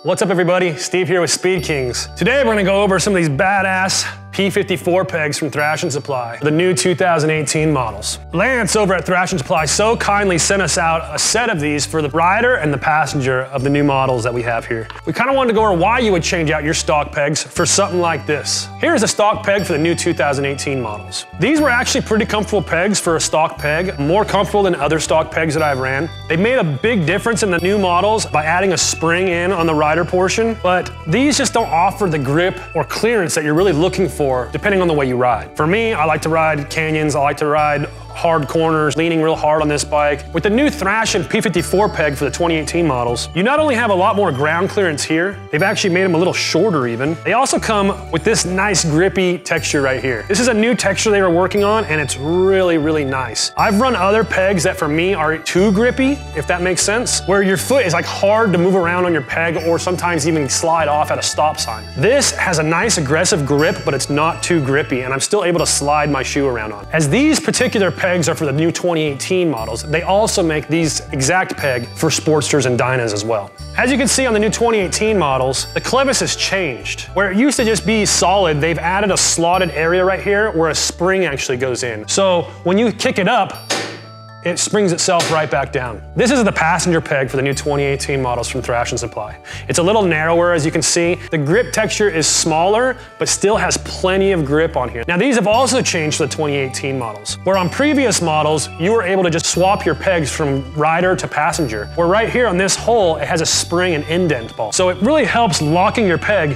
What's up everybody? Steve here with Speed Kings. Today we're gonna go over some of these badass P54 pegs from Thrashin Supply, the new 2018 models. Lance over at Thrashin Supply so kindly sent us out a set of these for the rider and the passenger of the new models that we have here. We kind of wanted to go over why you would change out your stock pegs for something like this. Here's a stock peg for the new 2018 models. These were actually pretty comfortable pegs for a stock peg, more comfortable than other stock pegs that I've ran. They made a big difference in the new models by adding a spring in on the rider portion, but these just don't offer the grip or clearance that you're really looking for depending on the way you ride. For me, I like to ride canyons, I like to ride hard corners, leaning real hard on this bike. With the new Thrashin P54 peg for the 2018 models, you not only have a lot more ground clearance here, they've actually made them a little shorter even. They also come with this nice grippy texture right here. This is a new texture they were working on and it's really, really nice. I've run other pegs that for me are too grippy, if that makes sense, where your foot is like hard to move around on your peg or sometimes even slide off at a stop sign. This has a nice aggressive grip, but it's not too grippy and I'm still able to slide my shoe around on. As these particular pegs are for the new 2018 models, they also make these exact peg for Sportsters and Dynas as well. As you can see on the new 2018 models, the clevis has changed. Where it used to just be solid, they've added a slotted area right here where a spring actually goes in. So when you kick it up, it springs itself right back down. This is the passenger peg for the new 2018 models from Thrashin Supply. It's a little narrower, as you can see. The grip texture is smaller, but still has plenty of grip on here. Now these have also changed for the 2018 models, where on previous models, you were able to just swap your pegs from rider to passenger, where right here on this hole, it has a spring and indent ball. So it really helps locking your peg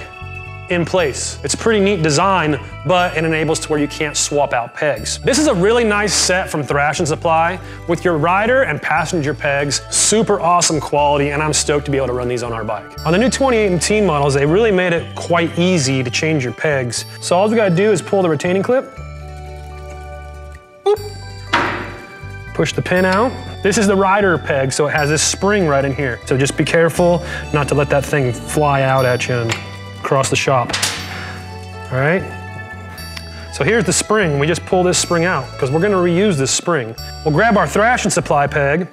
in place. It's a pretty neat design, but it enables to where you can't swap out pegs. This is a really nice set from Thrashin Supply with your rider and passenger pegs, super awesome quality, and I'm stoked to be able to run these on our bike. On the new 2018 models, they really made it quite easy to change your pegs. So all we gotta do is pull the retaining clip, boop, push the pin out. This is the rider peg, so it has this spring right in here. So just be careful not to let that thing fly out at you and across the shop. All right, so here's the spring. We just pull this spring out because we're gonna reuse this spring. We'll grab our Thrashin Supply peg,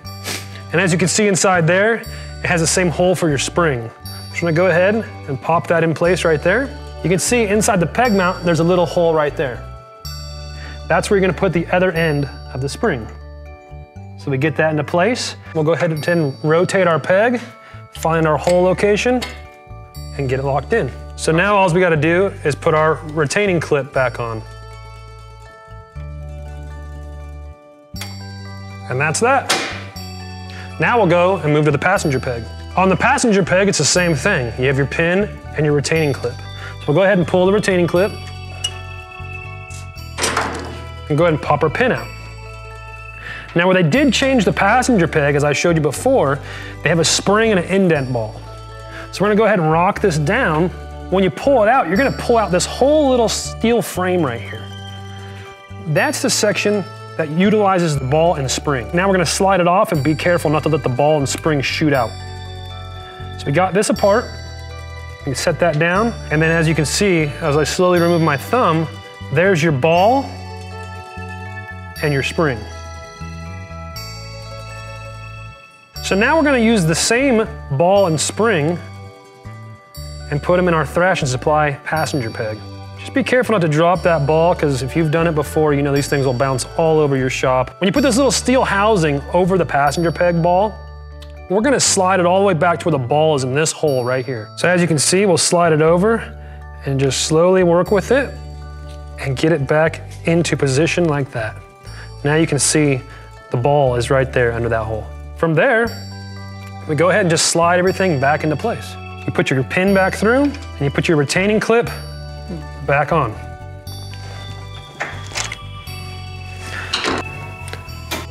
and as you can see inside there, it has the same hole for your spring. Just gonna go ahead and pop that in place right there. You can see inside the peg mount, there's a little hole right there. That's where you're gonna put the other end of the spring. So we get that into place. We'll go ahead and rotate our peg, find our hole location, and get it locked in. So now all we gotta do is put our retaining clip back on. And that's that. Now we'll go and move to the passenger peg. On the passenger peg, it's the same thing. You have your pin and your retaining clip. So we'll go ahead and pull the retaining clip and go ahead and pop our pin out. Now where they did change the passenger peg, as I showed you before, they have a spring and an indent ball. So we're gonna go ahead and rock this down. When you pull it out, you're gonna pull out this whole little steel frame right here. That's the section that utilizes the ball and spring. Now we're gonna slide it off and be careful not to let the ball and spring shoot out. So we got this apart. You can set that down. And then as you can see, as I slowly remove my thumb, there's your ball and your spring. So now we're gonna use the same ball and spring and put them in our Thrashin Supply passenger peg. Just be careful not to drop that ball, because if you've done it before, you know these things will bounce all over your shop. When you put this little steel housing over the passenger peg ball, we're gonna slide it all the way back to where the ball is in this hole right here. So as you can see, we'll slide it over and just slowly work with it and get it back into position like that. Now you can see the ball is right there under that hole. From there, we go ahead and just slide everything back into place. You put your pin back through, and you put your retaining clip back on.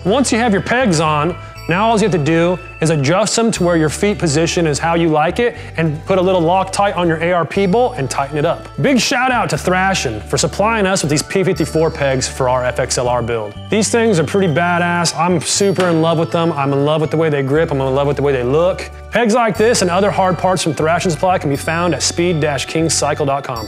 Once you have your pegs on, now all you have to do is adjust them to where your feet position is how you like it, and put a little Loctite on your ARP bolt and tighten it up. Big shout out to Thrashin for supplying us with these P54 pegs for our FXLR build. These things are pretty badass. I'm super in love with them. I'm in love with the way they grip. I'm in love with the way they look. Pegs like this and other hard parts from Thrashin Supply can be found at speed-kingscycle.com.